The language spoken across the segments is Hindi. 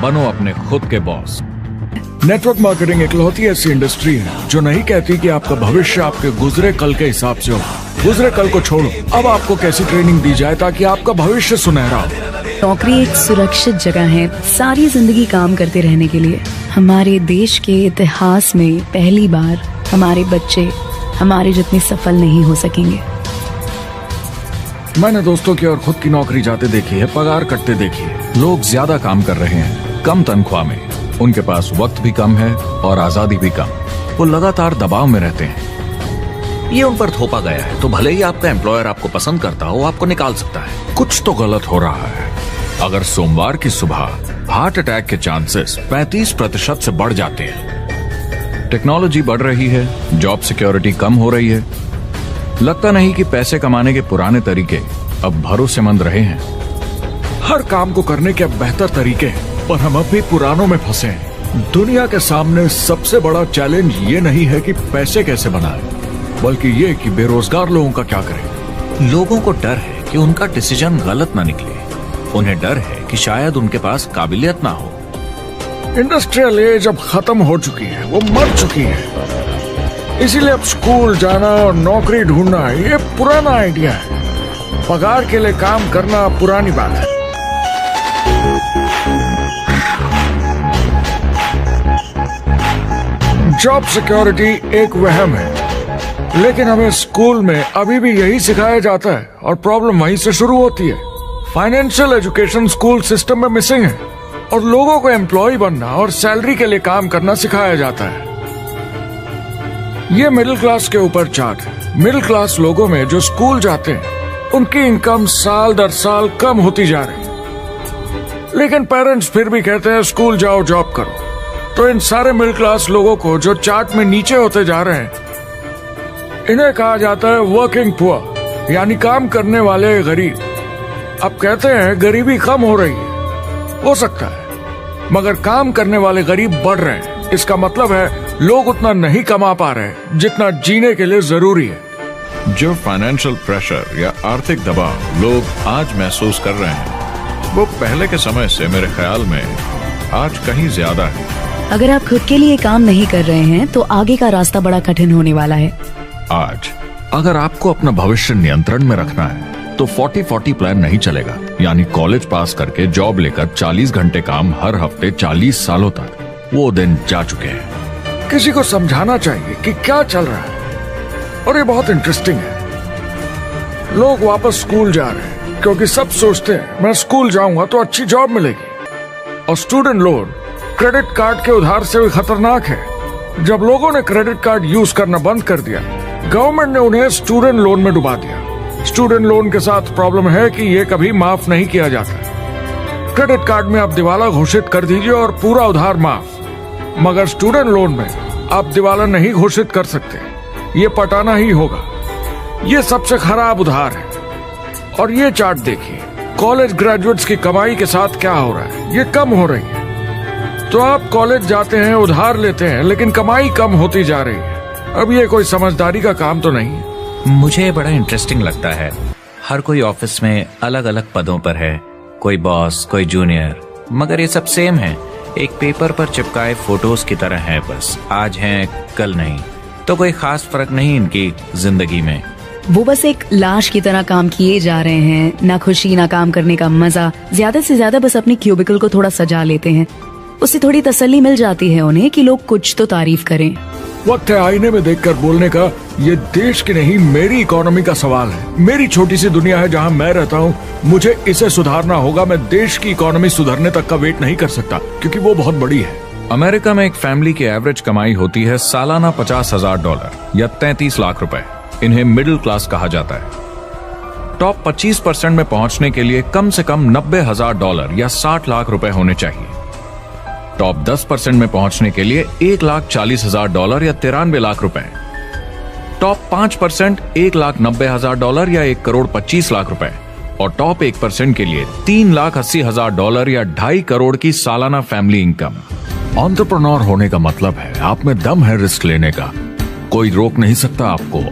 बनो अपने खुद के बॉस। नेटवर्क मार्केटिंग इकलौती ऐसी इंडस्ट्री है जो नहीं कहती कि आपका भविष्य आपके गुजरे कल के हिसाब से हो। गुजरे कल को छोड़ो, अब आपको कैसी ट्रेनिंग दी जाए ताकि आपका भविष्य सुनहरा हो। नौकरी एक सुरक्षित जगह है सारी जिंदगी काम करते रहने के लिए। हमारे देश के इतिहास में पहली बार हमारे बच्चे हमारे जितने सफल नहीं हो सकेंगे। मैंने दोस्तों की और खुद की नौकरी जाते देखी है, पगार कटते देखी है। लोग ज्यादा काम कर रहे हैं कम तनख्वाह में, उनके पास वक्त भी कम है और आजादी भी कम। वो लगातार दबाव में रहते हैं। ये उन पर थोपा गया है, तो भले ही आपका एम्प्लॉयर आपको पसंद करता हो, आपको निकाल सकता है। कुछ तो गलत हो रहा है। अगर सोमवार की सुबह हार्ट अटैक के चांसेस 35% से बढ़ जाते हैं। टेक्नोलॉजी बढ़ रही है, जॉब सिक्योरिटी कम हो रही है। लगता नहीं कि पैसे कमाने के पुराने तरीके अब भरोसेमंद रहे हैं। हर काम को करने के अब बेहतर तरीके हैं, पर हम अब भी पुरानों में फंसे हैं। दुनिया के सामने सबसे बड़ा चैलेंज ये नहीं है कि पैसे कैसे बनाएं, बल्कि ये कि बेरोजगार लोगों का क्या करें। लोगों को डर है कि उनका डिसीजन गलत ना निकले। उन्हें डर है कि शायद उनके पास काबिलियत ना हो। इंडस्ट्रियल एज अब खत्म हो चुकी है, वो मर चुकी है। इसीलिए अब स्कूल जाना और नौकरी ढूंढना ये पुराना आइडिया है। पगार के लिए काम करना पुरानी बात है। जॉब सिक्योरिटी एक वहम है, लेकिन हमें स्कूल में अभी भी यही सिखाया जाता है और प्रॉब्लम वहीं से शुरू होती है। फाइनेंशियल एजुकेशन स्कूल सिस्टम में मिसिंग है और लोगों को एम्प्लॉय बनना और सैलरी के लिए काम करना सिखाया जाता है। ये मिडिल क्लास के ऊपर चार्ट है। मिडिल क्लास लोगों में जो स्कूल जाते हैं उनकी इनकम साल दर साल कम होती जा रही है, लेकिन पेरेंट्स फिर भी कहते हैं स्कूल जाओ, जॉब करो। तो इन सारे मिडिल क्लास लोगों को जो चार्ट में नीचे होते जा रहे हैं, इन्हें कहा जाता है वर्किंग पुअर, यानी काम करने वाले गरीब। अब कहते हैं गरीबी कम हो रही है, हो सकता है, मगर काम करने वाले गरीब बढ़ रहे हैं। इसका मतलब है लोग उतना नहीं कमा पा रहे जितना जीने के लिए जरूरी है। जो फाइनेंशियल प्रेशर या आर्थिक दबाव लोग आज महसूस कर रहे हैं, वो पहले के समय से मेरे ख्याल में आज कहीं ज्यादा है। अगर आप खुद के लिए काम नहीं कर रहे हैं तो आगे का रास्ता बड़ा कठिन होने वाला है। आज अगर आपको अपना भविष्य नियंत्रण में रखना है तो 40-40 प्लान नहीं चलेगा, यानी कॉलेज पास करके जॉब लेकर 40 घंटे काम हर हफ्ते 40 सालों तक, वो दिन जा चुके हैं। किसी को समझाना चाहिए कि क्या चल रहा है, और ये बहुत इंटरेस्टिंग है। लोग वापस स्कूल जा रहे हैं क्योंकि सब सोचते हैं मैं स्कूल जाऊंगा तो अच्छी जॉब मिलेगी। और स्टूडेंट लोन क्रेडिट कार्ड के उधार से भी खतरनाक है। जब लोगों ने क्रेडिट कार्ड यूज करना बंद कर दिया, गवर्नमेंट ने उन्हें स्टूडेंट लोन में डुबा दिया। स्टूडेंट लोन के साथ प्रॉब्लम है कि ये कभी माफ नहीं किया जाता। क्रेडिट कार्ड में आप दिवाला घोषित कर दीजिए और पूरा उधार माफ, मगर स्टूडेंट लोन में आप दिवाला नहीं घोषित कर सकते, ये पटाना ही होगा। ये सबसे खराब उधार है। और ये चार्ट देखिए, कॉलेज ग्रेजुएट्स की कमाई के साथ क्या हो रहा है, ये कम हो रही है। तो आप कॉलेज जाते हैं, उधार लेते हैं, लेकिन कमाई कम होती जा रही है। अब ये कोई समझदारी का काम तो नहीं है। मुझे बड़ा इंटरेस्टिंग लगता है। हर कोई ऑफिस में अलग अलग पदों पर है, कोई बॉस, कोई जूनियर, मगर ये सब सेम है। एक पेपर पर चिपकाए फोटोज की तरह है, बस आज हैं कल नहीं। तो कोई खास फर्क नहीं इनकी जिंदगी में। वो बस एक लाश की तरह काम किए जा रहे हैं, ना खुशी ना काम करने का मजा। ज्यादा से ज्यादा बस अपनी क्यूबिकल को थोड़ा सजा लेते हैं, उससे थोड़ी तसल्ली मिल जाती है उन्हें कि लोग कुछ तो तारीफ करें। वक्त है आईने में देखकर बोलने का। ये देश की नहीं, मेरी इकोनॉमी का सवाल है। मेरी छोटी सी दुनिया है जहां मैं रहता हूं, मुझे इसे सुधारना होगा। मैं देश की इकोनॉमी सुधरने तक का वेट नहीं कर सकता, क्योंकि वो बहुत बड़ी है। अमेरिका में एक फैमिली की एवरेज कमाई होती है सालाना $50,000 या 33 लाख रुपए। इन्हें मिडिल क्लास कहा जाता है। टॉप 25% में पहुंचने के लिए कम से कम $90,000 या 60 लाख रुपए होने चाहिए। टॉप 10% में पहुंचने के लिए $1,40,000 या 93 लाख रुपए। टॉप 5% $1,90,000 या 1,25 लाख रुपए। और टॉप 1% के लिए $3,80,000 या 2.5 करोड़ की सालाना फैमिली इनकम। एंटरप्रेन्योर होने का मतलब है आप में दम है रिस्क लेने का। कोई रोक नहीं सकता आपको।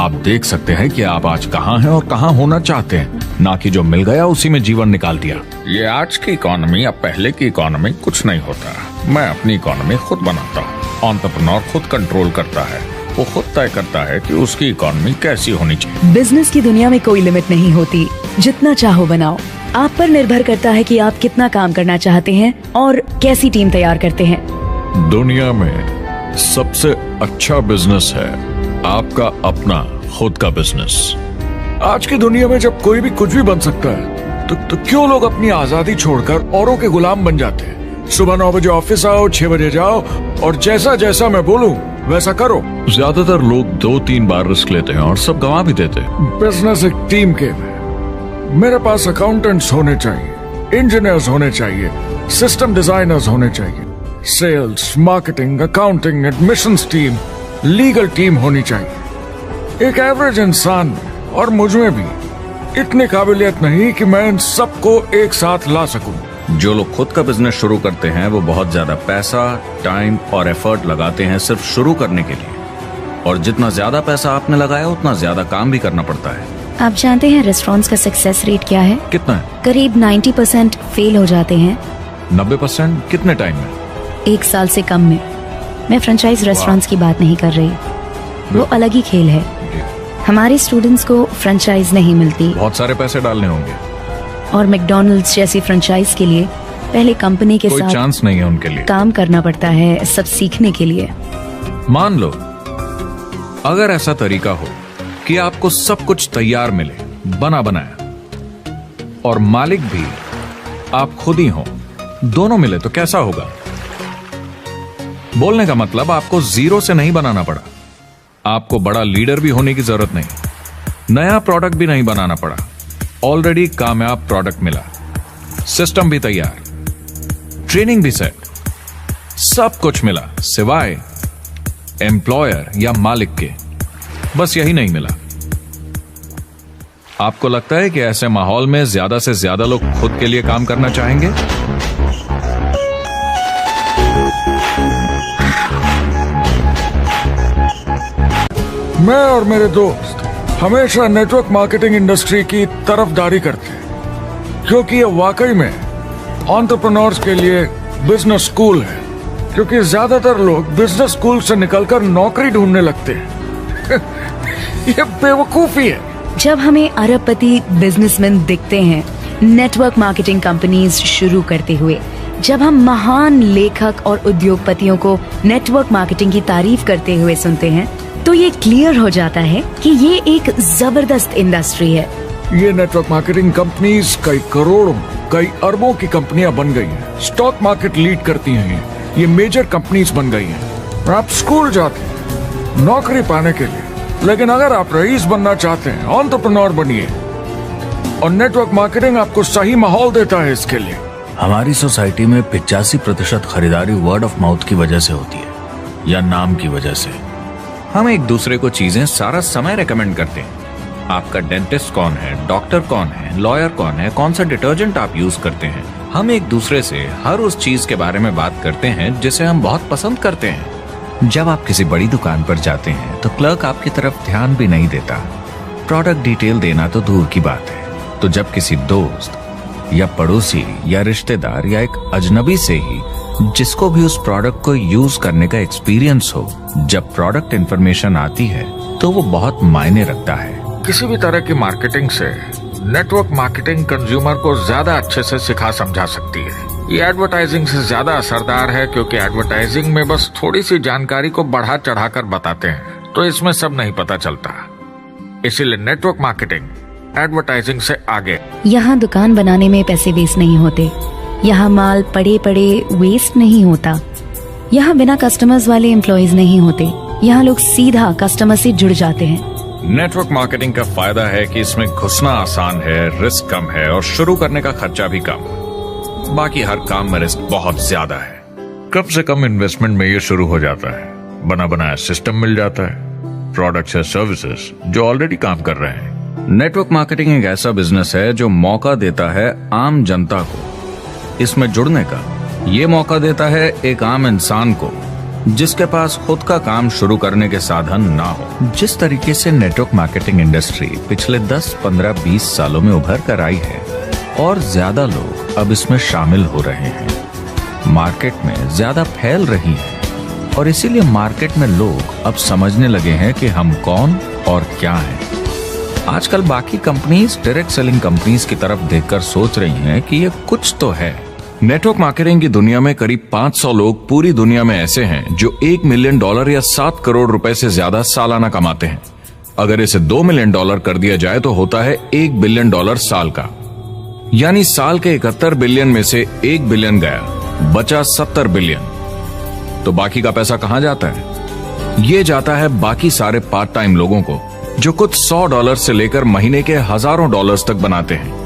आप देख सकते हैं कि आप आज कहां हैं और कहां होना चाहते हैं। ना कि जो मिल गया उसी में जीवन निकाल दिया। ये आज की इकोनॉमी या पहले की इकोनॉमी कुछ नहीं होता। मैं अपनी इकोनॉमी खुद बनाता हूँ। एंटरप्रेन्योर खुद कंट्रोल करता है, वो खुद तय करता है कि उसकी इकोनॉमी कैसी होनी चाहिए। बिजनेस की दुनिया में कोई लिमिट नहीं होती, जितना चाहो बनाओ। आप पर निर्भर करता है कि आप कितना काम करना चाहते हैं और कैसी टीम तैयार करते हैं। दुनिया में सबसे अच्छा बिजनेस है आपका अपना खुद का बिजनेस। आज की दुनिया में जब कोई भी कुछ भी बन सकता है तो क्यों लोग अपनी आजादी छोड़कर औरों के गुलाम बन जाते हैं। सुबह 9 बजे ऑफिस आओ, 6 बजे जाओ और जैसा जैसा मैं बोलूं वैसा करो। ज्यादातर लोग 2-3 बार रिस्क लेते हैं और सब गंवा भी देते हैं। बिजनेस एक टीम गेम है। मेरे पास अकाउंटेंट्स होने चाहिए, इंजीनियर्स होने चाहिए, सिस्टम डिजाइनर्स होने चाहिए, sales, marketing, accounting, admissions team, legal team होनी चाहिए। एक एवरेज इंसान में और मुझ में भी इतनी काबिलियत नहीं कि मैं इन सबको एक साथ ला सकूं। जो लोग खुद का बिजनेस शुरू करते हैं वो बहुत ज्यादा पैसा, टाइम और एफर्ट लगाते हैं सिर्फ शुरू करने के लिए, और जितना ज्यादा पैसा आपने लगाया उतना ज्यादा काम भी करना पड़ता है। आप जानते हैं रेस्टोरेंट्स का सक्सेस रेट क्या है? कितना है? करीब 90% फेल हो जाते हैं। 90% कितने टाइम में? 1 साल से कम में। मैं फ्रेंचाइज रेस्टोरेंट्स की बात नहीं कर रही, वो अलग ही खेल है। हमारे स्टूडेंट्स को फ्रेंचाइज नहीं मिलती बहुत सारे पैसे डालने होंगे और मैकडॉनल्ड्स जैसी फ्रेंचाइज के लिए पहले कंपनी के कोई साथ चांस नहीं है उनके लिए। काम करना पड़ता है सब सीखने के लिए। मान लो अगर ऐसा तरीका हो कि आपको सब कुछ तैयार मिले, बना बनाया, और मालिक भी आप खुद ही हो, दोनों मिले तो कैसा होगा? बोलने का मतलब आपको जीरो से नहीं बनाना पड़ा, आपको बड़ा लीडर भी होने की जरूरत नहीं, नया प्रोडक्ट भी नहीं बनाना पड़ा, ऑलरेडी कामयाब प्रोडक्ट मिला, सिस्टम भी तैयार, ट्रेनिंग भी सेट, सब कुछ मिला सिवाय एम्प्लॉयर या मालिक के। बस यही नहीं मिला। आपको लगता है कि ऐसे माहौल में ज्यादा से ज्यादा लोग खुद के लिए काम करना चाहेंगे? मैं और मेरे दोस्त हमेशा नेटवर्क मार्केटिंग इंडस्ट्री की तरफदारी करते हैं, क्योंकि ये वाकई में एंटरप्रेन्योर्स के लिए बिजनेस स्कूल है। क्योंकि ज्यादातर लोग बिजनेस स्कूल से निकलकर नौकरी ढूंढने लगते हैं। ये बेवकूफी है। जब हमें अरबपति बिजनेसमैन दिखते हैं नेटवर्क मार्केटिंग कंपनीज शुरू करते हुए, जब हम महान लेखक और उद्योगपतियों को नेटवर्क मार्केटिंग की तारीफ करते हुए सुनते हैं, तो ये क्लियर हो जाता है कि ये एक जबरदस्त इंडस्ट्री है। ये नेटवर्क मार्केटिंग कंपनीज कई करोड़ों, कई अरबों की कंपनियां बन गई हैं। स्टॉक मार्केट लीड करती हैं। ये मेजर कंपनीज बन गई हैं। आप स्कूल जाते हैं नौकरी पाने के लिए, लेकिन अगर आप रईस बनना चाहते हैं, एंटरप्रेन्योर बनिए, और नेटवर्क मार्केटिंग आपको सही माहौल देता है इसके लिए। हमारी सोसाइटी में 85% खरीदारी वर्ड ऑफ माउथ की वजह से होती है या नाम की वजह से। हम एक दूसरे को चीजें सारा समय रेकमेंड करते हैं। आपका डेंटिस्ट कौन है, डॉक्टर कौन है, लॉयर कौन है, कौन सा डिटर्जेंट आप यूज करते हैं। हम एक दूसरे से हर उस चीज के बारे में बात करते हैं जिसे हम बहुत पसंद करते हैं। जब आप किसी बड़ी दुकान पर जाते हैं तो क्लर्क आपकी तरफ ध्यान भी नहीं देता, प्रोडक्ट डिटेल देना तो दूर की बात है। तो जब किसी दोस्त या पड़ोसी या रिश्तेदार या एक अजनबी से ही, जिसको भी उस प्रोडक्ट को यूज करने का एक्सपीरियंस हो, जब प्रोडक्ट इंफॉर्मेशन आती है तो वो बहुत मायने रखता है। किसी भी तरह की मार्केटिंग से नेटवर्क मार्केटिंग कंज्यूमर को ज्यादा अच्छे से सिखा समझा सकती है। ये एडवर्टाइजिंग से ज्यादा असरदार है, क्योंकि एडवर्टाइजिंग में बस थोड़ी सी जानकारी को बढ़ा चढ़ाकर बताते हैं, तो इसमें सब नहीं पता चलता। इसीलिए नेटवर्क मार्केटिंग एडवर्टाइजिंग से आगे। यहाँ दुकान बनाने में पैसे वेस्ट नहीं होते, यहाँ माल पड़े पड़े वेस्ट नहीं होता, यहाँ बिना कस्टमर्स वाले एम्प्लॉयज नहीं होते, यहाँ लोग सीधा कस्टमर से जुड़ जाते हैं। नेटवर्क मार्केटिंग का फायदा है कि इसमें घुसना आसान है, रिस्क कम है और शुरू करने का खर्चा भी कम। बाकी हर काम में रिस्क बहुत ज्यादा है। कम से कम इन्वेस्टमेंट में ये शुरू हो जाता है। बना बनाया सिस्टम मिल जाता है, प्रोडक्ट्स या सर्विसेज जो ऑलरेडी काम कर रहे हैं। नेटवर्क मार्केटिंग एक ऐसा बिजनेस है जो मौका देता है आम जनता को इसमें जुड़ने का। ये मौका देता है एक आम इंसान को जिसके पास खुद का काम शुरू करने के साधन ना हो। जिस तरीके से नेटवर्क मार्केटिंग इंडस्ट्री पिछले 10, 15, 20 सालों में उभर कर आई है और ज्यादा लोग अब इसमें शामिल हो रहे हैं, मार्केट में ज्यादा फैल रही है और इसीलिए मार्केट में लोग अब समझने लगे हैं कि हम कौन और क्या हैं। आजकल बाकी कंपनीज डायरेक्ट सेलिंग कंपनीज की तरफ देखकर सोच रही हैं कि ये कुछ तो है। नेटवर्क मार्केटिंग की दुनिया में करीब 500 लोग पूरी दुनिया में ऐसे हैं जो $1 मिलियन या 7 करोड़ रुपए से ज्यादा सालाना कमाते हैं। अगर इसे $2 मिलियन कर दिया जाए तो होता है $1 बिलियन साल का, यानी साल के 71 बिलियन में से 1 बिलियन गया, बचा 70 बिलियन। तो बाकी का पैसा कहां जाता है? ये जाता है बाकी सारे पार्ट टाइम लोगों को जो कुछ $100 से लेकर महीने के हजारों डॉलर्स तक बनाते हैं।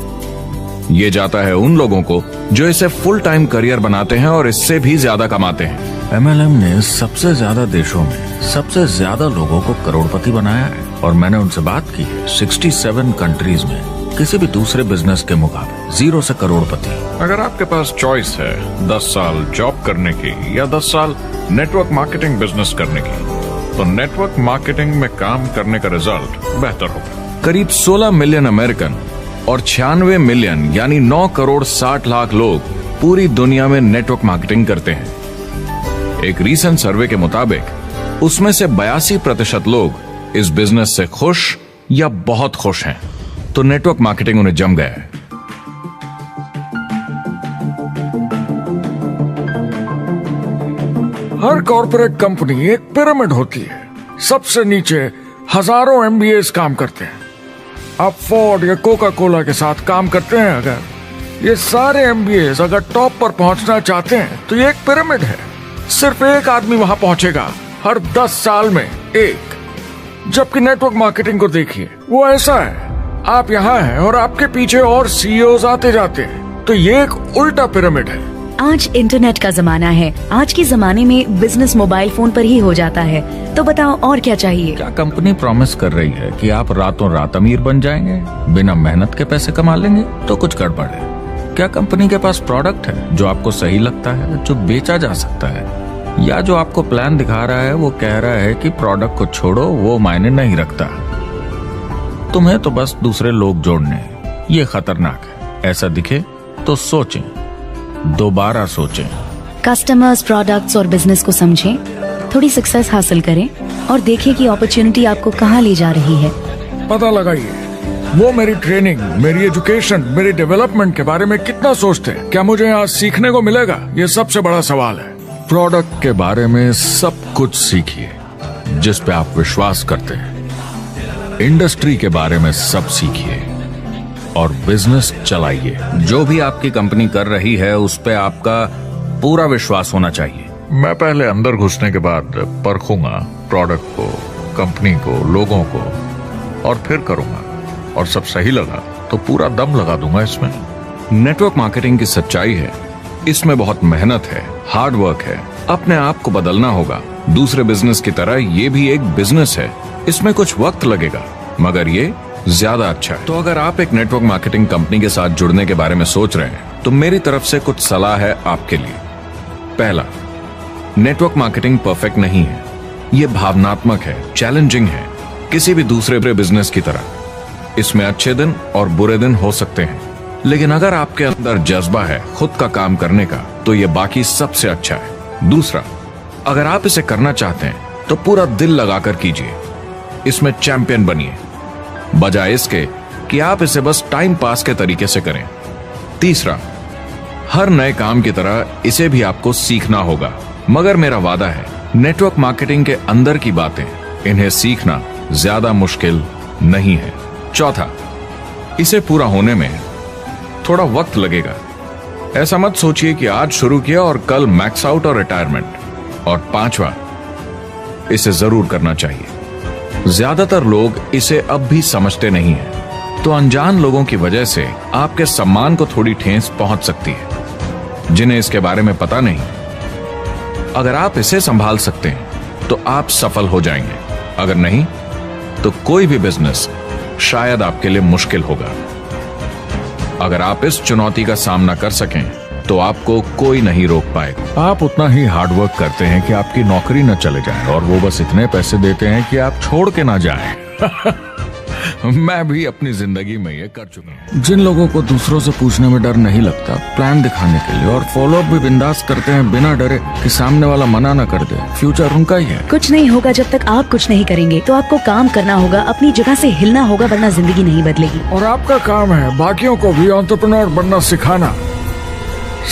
ये जाता है उन लोगों को जो इसे फुल टाइम करियर बनाते हैं और इससे भी ज्यादा कमाते हैं। MLM ने सबसे ज्यादा देशों में सबसे ज्यादा लोगों को करोड़पति बनाया है और मैंने उनसे बात की है 67 कंट्रीज में किसी भी दूसरे बिजनेस के मुकाबले 0 से करोड़पति। अगर आपके पास चॉइस है 10 साल जॉब करने की या 10 साल नेटवर्क मार्केटिंग बिजनेस करने की, तो नेटवर्क मार्केटिंग में काम करने का रिजल्ट बेहतर होगा। करीब 16 मिलियन अमेरिकन और 96 मिलियन यानी 9 करोड़ 60 लाख लोग पूरी दुनिया में नेटवर्क मार्केटिंग करते हैं। एक रीसेंट सर्वे के मुताबिक उसमें से 82% लोग इस बिजनेस से खुश या बहुत खुश हैं। तो नेटवर्क मार्केटिंग उन्हें जम गया है। हर कॉर्पोरेट कंपनी एक पिरामिड होती है। सबसे नीचे हजारों MBAs काम करते हैं। आप फोर्ड या कोका कोला के साथ काम करते हैं। अगर ये सारे MBAs अगर टॉप पर पहुंचना चाहते हैं तो ये एक पिरामिड है। सिर्फ एक आदमी वहां पहुंचेगा हर 10 साल में एक। जबकि नेटवर्क मार्केटिंग को देखिए, वो ऐसा है, आप यहाँ हैं और आपके पीछे और CEOs आते जाते हैं। तो ये एक उल्टा पिरामिड है। आज इंटरनेट का जमाना है। आज के जमाने में बिजनेस मोबाइल फोन पर ही हो जाता है। तो बताओ और क्या चाहिए? क्या कंपनी प्रॉमिस कर रही है कि आप रातों रात अमीर बन जाएंगे, बिना मेहनत के पैसे कमा लेंगे? तो कुछ गड़बड़ है। क्या कंपनी के पास प्रोडक्ट है जो आपको सही लगता है, जो बेचा जा सकता है, या जो आपको प्लान दिखा रहा है वो कह रहा है कि प्रोडक्ट को छोड़ो, वो मायने नहीं रखता, तुम्हें तो बस दूसरे लोग जोड़ने? ये खतरनाक है। ऐसा दिखे तो सोचें, दोबारा सोचें। कस्टमर्स, प्रोडक्ट्स और बिजनेस को समझें, थोड़ी सक्सेस हासिल करें और देखें कि अपॉर्चुनिटी आपको कहां ले जा रही है। पता लगाइए वो मेरी ट्रेनिंग, मेरी एजुकेशन, मेरी डेवलपमेंट के बारे में कितना सोचते हैं। क्या मुझे यहाँ सीखने को मिलेगा? ये सबसे बड़ा सवाल है। प्रोडक्ट के बारे में सब कुछ सीखिए जिस पे आप विश्वास करते हैं। इंडस्ट्री के बारे में सब सीखिए और बिजनेस चलाइए। जो भी आपकी कंपनी कर रही है उस पे आपका पूरा विश्वास होना चाहिए। मैं पहले अंदर घुसने के बाद परखूंगा प्रोडक्ट को, कंपनी को, लोगों को, और फिर करूंगा। और सब सही लगा तो पूरा दम लगा दूंगा इसमें। नेटवर्क मार्केटिंग की सच्चाई है, इसमें बहुत मेहनत है, हार्ड वर्क है, अपने आप को बदलना होगा। दूसरे बिजनेस की तरह ये भी एक बिजनेस है, इसमें कुछ वक्त लगेगा मगर ये ज्यादा अच्छा है। तो अगर आप एक नेटवर्क मार्केटिंग कंपनी के साथ जुड़ने के बारे में सोच रहे हैं तो मेरी तरफ से कुछ सलाह है आपके लिए। पहला, नेटवर्क मार्केटिंग परफेक्ट नहीं है। ये भावनात्मक है, चैलेंजिंग है, किसी भी दूसरे बिजनेस की तरह। इसमें अच्छे दिन और बुरे दिन हो सकते हैं, लेकिन अगर आपके अंदर जज्बा है खुद का काम करने का तो ये बाकी सबसे अच्छा है। दूसरा, अगर आप इसे करना चाहते हैं तो पूरा दिल लगाकर कीजिए, इसमें चैंपियन बनिए, बजाय इसके कि आप इसे बस टाइम पास के तरीके से करें। तीसरा, हर नए काम की तरह इसे भी आपको सीखना होगा, मगर मेरा वादा है नेटवर्क मार्केटिंग के अंदर की बातें, इन्हें सीखना ज्यादा मुश्किल नहीं है। चौथा, इसे पूरा होने में थोड़ा वक्त लगेगा। ऐसा मत सोचिए कि आज शुरू किया और कल मैक्स आउट और रिटायरमेंट। और पांचवा, इसे जरूर करना चाहिए। ज्यादातर लोग इसे अब भी समझते नहीं हैं, तो अनजान लोगों की वजह से आपके सम्मान को थोड़ी ठेस पहुंच सकती है, जिन्हें इसके बारे में पता नहीं। अगर आप इसे संभाल सकते हैं तो आप सफल हो जाएंगे, अगर नहीं तो कोई भी बिजनेस शायद आपके लिए मुश्किल होगा। अगर आप इस चुनौती का सामना कर सकें तो आपको कोई नहीं रोक पाएगा। आप उतना ही हार्डवर्क करते हैं कि आपकी नौकरी न चले जाए और वो बस इतने पैसे देते हैं कि आप छोड़ के ना जाएं। मैं भी अपनी जिंदगी में ये कर चुका हूँ। जिन लोगों को दूसरों से पूछने में डर नहीं लगता, प्लान दिखाने के लिए और फॉलो अप भी बिंदास करते हैं बिना डरे कि सामने वाला मना न कर दे, फ्यूचर उनका ही है। कुछ नहीं होगा जब तक आप कुछ नहीं करेंगे। तो आपको काम करना होगा, अपनी जगह से हिलना होगा, वरना जिंदगी नहीं बदलेगी। और आपका काम है बाकियों को भी एंटरप्रेन्योर बनना सिखाना।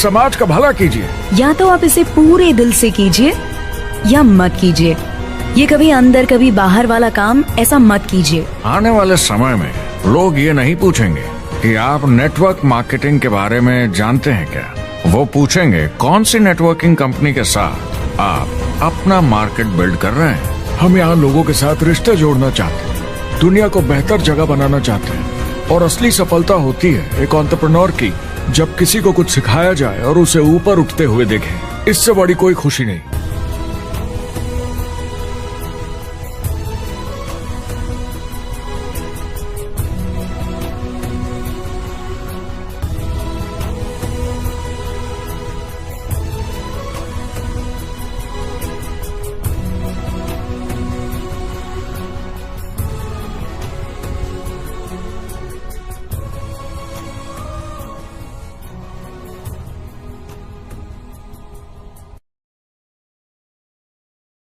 समाज का भला कीजिए। या तो आप इसे पूरे दिल से कीजिए या मत कीजिए। ये कभी अंदर कभी बाहर वाला काम ऐसा मत कीजिए। आने वाले समय में लोग ये नहीं पूछेंगे कि आप नेटवर्क मार्केटिंग के बारे में जानते हैं क्या। वो पूछेंगे कौन सी नेटवर्किंग कंपनी के साथ आप अपना मार्केट बिल्ड कर रहे हैं। हम यहाँ लोगों के साथ रिश्ते जोड़ना चाहते हैं, दुनिया को बेहतर जगह बनाना चाहते हैं। और असली सफलता होती है एक एंटरप्रेन्योर की, जब किसी को कुछ सिखाया जाए और उसे ऊपर उठते हुए देखें। इससे बड़ी कोई खुशी नहीं।